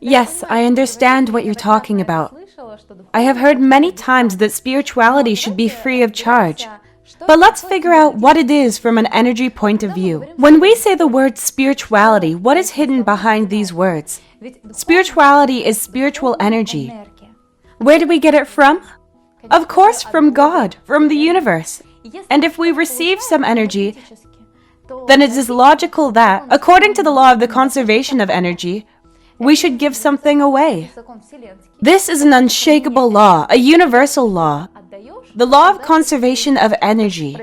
Yes, I understand what you're talking about. I have heard many times that spirituality should be free of charge. But let's figure out what it is from an energy point of view. When we say the word spirituality, what is hidden behind these words? Spirituality is spiritual energy. Where do we get it from? Of course, from God, from the universe. And if we receive some energy, then it is logical that, according to the law of the conservation of energy, we should give something away. This is an unshakable law, a universal law. The law of conservation of energy.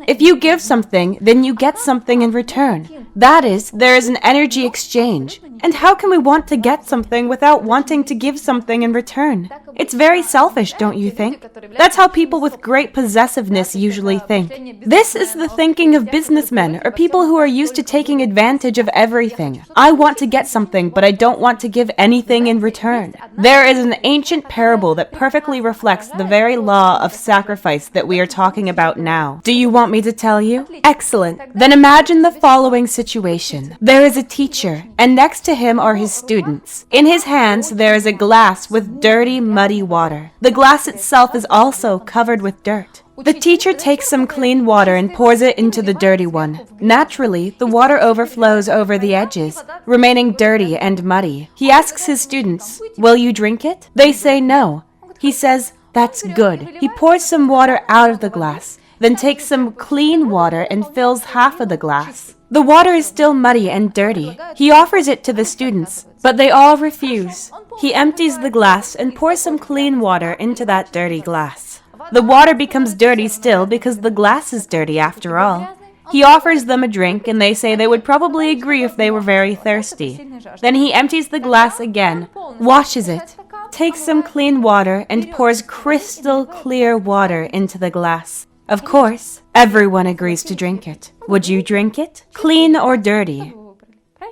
If you give something, then you get something in return. That is, there is an energy exchange. And how can we want to get something without wanting to give something in return? It's very selfish, don't you think? That's how people with great possessiveness usually think. This is the thinking of businessmen or people who are used to taking advantage of everything. I want to get something, but I don't want to give anything in return. There is an ancient parable that perfectly reflects the very law of sacrifice that we are talking about now. Do you want me to tell you? Excellent. Then imagine the following situation. There is a teacher, and next to him are his students. In his hands, there is a glass with dirty, muddy water. The glass itself is also covered with dirt. The teacher takes some clean water and pours it into the dirty one. Naturally, the water overflows over the edges, remaining dirty and muddy. He asks his students, "Will you drink it?" They say no. He says, "That's good." He pours some water out of the glass, then takes some clean water and fills half of the glass. The water is still muddy and dirty. He offers it to the students, but they all refuse. He empties the glass and pours some clean water into that dirty glass. The water becomes dirty still because the glass is dirty after all. He offers them a drink and they say they would probably agree if they were very thirsty. Then he empties the glass again, washes it, takes some clean water and pours crystal clear water into the glass. Of course, everyone agrees to drink it. Would you drink it? Clean or dirty?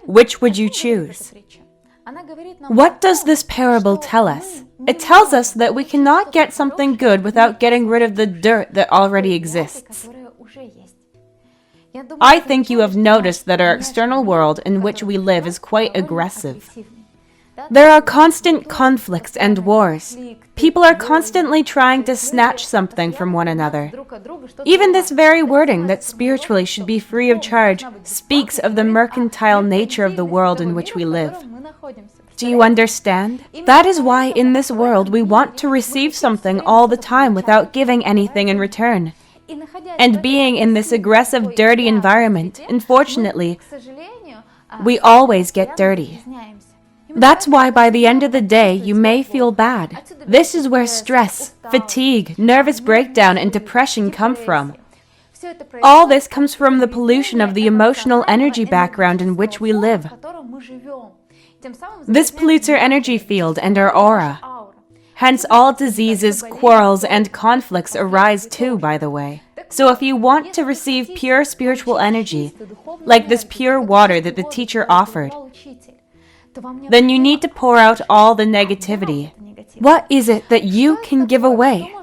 Which would you choose? What does this parable tell us? It tells us that we cannot get something good without getting rid of the dirt that already exists. I think you have noticed that our external world in which we live is quite aggressive. There are constant conflicts and wars. People are constantly trying to snatch something from one another. Even this very wording that spiritually should be free of charge speaks of the mercantile nature of the world in which we live. Do you understand? That is why in this world we want to receive something all the time without giving anything in return. And being in this aggressive, dirty environment, unfortunately, we always get dirty. That's why by the end of the day, you may feel bad. This is where stress, fatigue, nervous breakdown, and depression come from. All this comes from the pollution of the emotional energy background in which we live. This pollutes our energy field and our aura. Hence, all diseases, quarrels, and conflicts arise too, by the way. So if you want to receive pure spiritual energy, like this pure water that the teacher offered, then you need to pour out all the negativity. What is it that you can give away?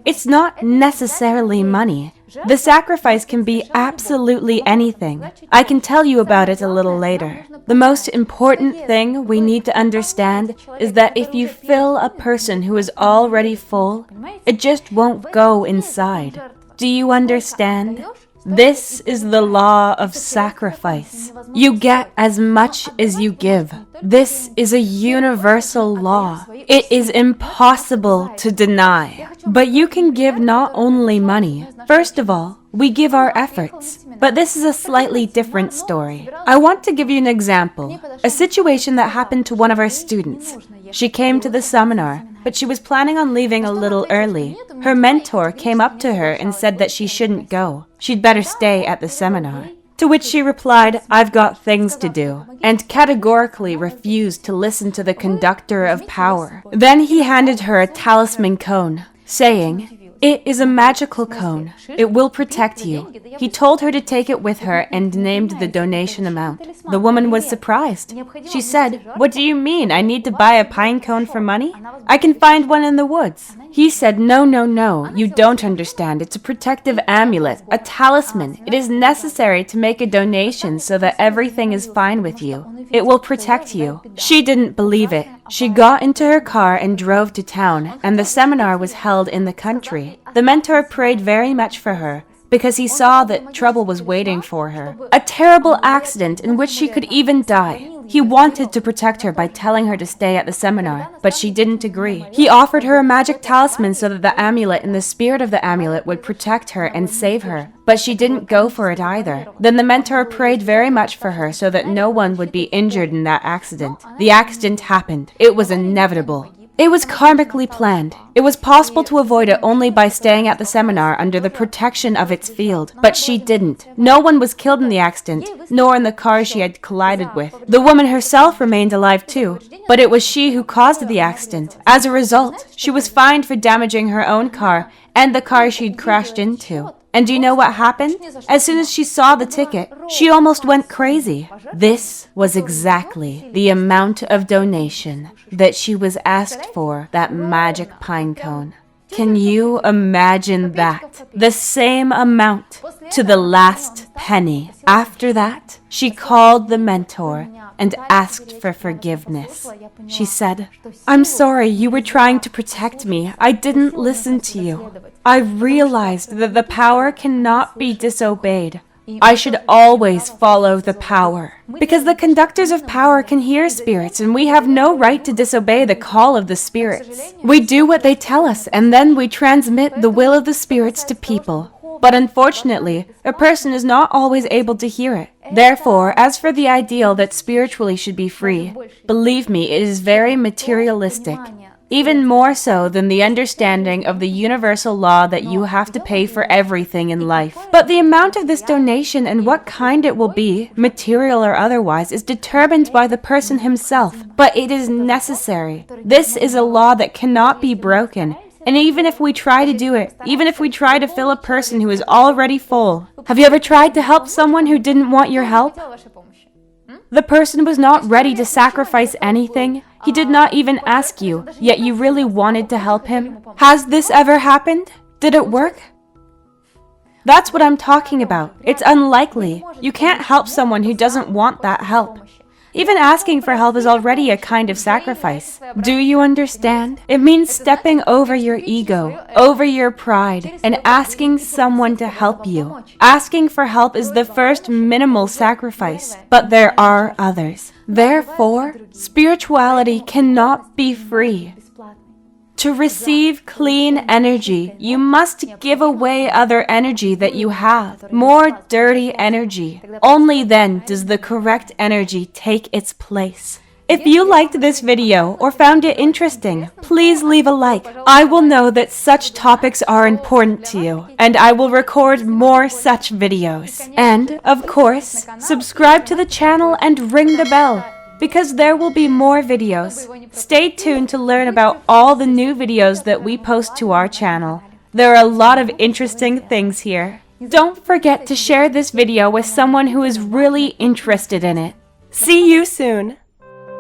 It's not necessarily money. The sacrifice can be absolutely anything. I can tell you about it a little later. The most important thing we need to understand is that if you fill a person who is already full, it just won't go inside. Do you understand? This is the law of sacrifice. You get as much as you give. This is a universal law. It is impossible to deny. But you can give not only money. First of all, we give our efforts. But this is a slightly different story. I want to give you an example. A situation that happened to one of our students. She came to the seminar, but she was planning on leaving a little early. Her mentor came up to her and said that she shouldn't go. She'd better stay at the seminar. To which she replied, "I've got things to do," and categorically refused to listen to the conductor of power. Then he handed her a talisman cone, saying, It is a magical cone. It will protect you. He told her to take it with her and named the donation amount. The woman was surprised. She said, "What do you mean? I need to buy a pine cone for money? I can find one in the woods." He said, "No, no, no. You don't understand. It's a protective amulet, a talisman. It is necessary to make a donation so that everything is fine with you. It will protect you." She didn't believe it. She got into her car and drove to town, and the seminar was held in the country. The mentor prayed very much for her, because he saw that trouble was waiting for her. A terrible accident in which she could even die. He wanted to protect her by telling her to stay at the seminar, but she didn't agree. He offered her a magic talisman so that the amulet and the spirit of the amulet would protect her and save her, but she didn't go for it either. Then the mentor prayed very much for her so that no one would be injured in that accident. The accident happened. It was inevitable. It was karmically planned. It was possible to avoid it only by staying at the seminar under the protection of its field. But she didn't. No one was killed in the accident, nor in the car she had collided with. The woman herself remained alive too, but it was she who caused the accident. As a result, she was fined for damaging her own car and the car she'd crashed into. And do you know what happened? As soon as she saw the ticket, she almost went crazy. This was exactly the amount of donation that she was asked for that magic pine cone. Can you imagine that? The same amount to the last penny. After that, she called the mentor and asked for forgiveness. She said, "I'm sorry, you were trying to protect me. I didn't listen to you. I realized that the power cannot be disobeyed. I should always follow the power. Because the conductors of power can hear spirits, and we have no right to disobey the call of the spirits. We do what they tell us, and then we transmit the will of the spirits to people. But unfortunately, a person is not always able to hear it. Therefore, as for the ideal that spiritually should be free, believe me, it is very materialistic. Even more so than the understanding of the universal law that you have to pay for everything in life. But the amount of this donation and what kind it will be, material or otherwise, is determined by the person himself. But it is necessary. This is a law that cannot be broken. And even if we try to do it, even if we try to fill a person who is already full, have you ever tried to help someone who didn't want your help? The person was not ready to sacrifice anything. He did not even ask you, yet you really wanted to help him. Has this ever happened? Did it work? That's what I'm talking about. It's unlikely. You can't help someone who doesn't want that help. Even asking for help is already a kind of sacrifice. Do you understand? It means stepping over your ego, over your pride, and asking someone to help you. Asking for help is the first minimal sacrifice, but there are others. Therefore, spirituality cannot be free. To receive clean energy, you must give away other energy that you have, more dirty energy. Only then does the correct energy take its place. If you liked this video or found it interesting, please leave a like. I will know that such topics are important to you, and I will record more such videos. And, of course, subscribe to the channel and ring the bell, because there will be more videos. Stay tuned to learn about all the new videos that we post to our channel. There are a lot of interesting things here. Don't forget to share this video with someone who is really interested in it. See you soon!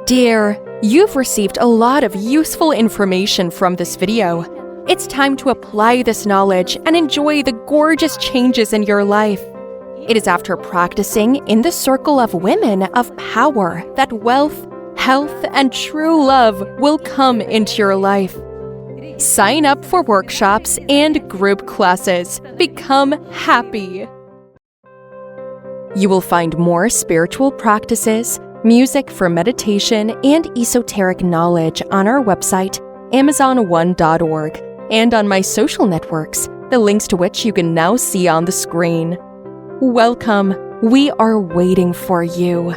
Dear, you've received a lot of useful information from this video. It's time to apply this knowledge and enjoy the gorgeous changes in your life. It is after practicing in the circle of women of power that wealth, health, and true love will come into your life. Sign up for workshops and group classes. Become happy. You will find more spiritual practices, music for meditation, and esoteric knowledge on our website, amazon1.org, and on my social networks, the links to which you can now see on the screen. Welcome. We are waiting for you.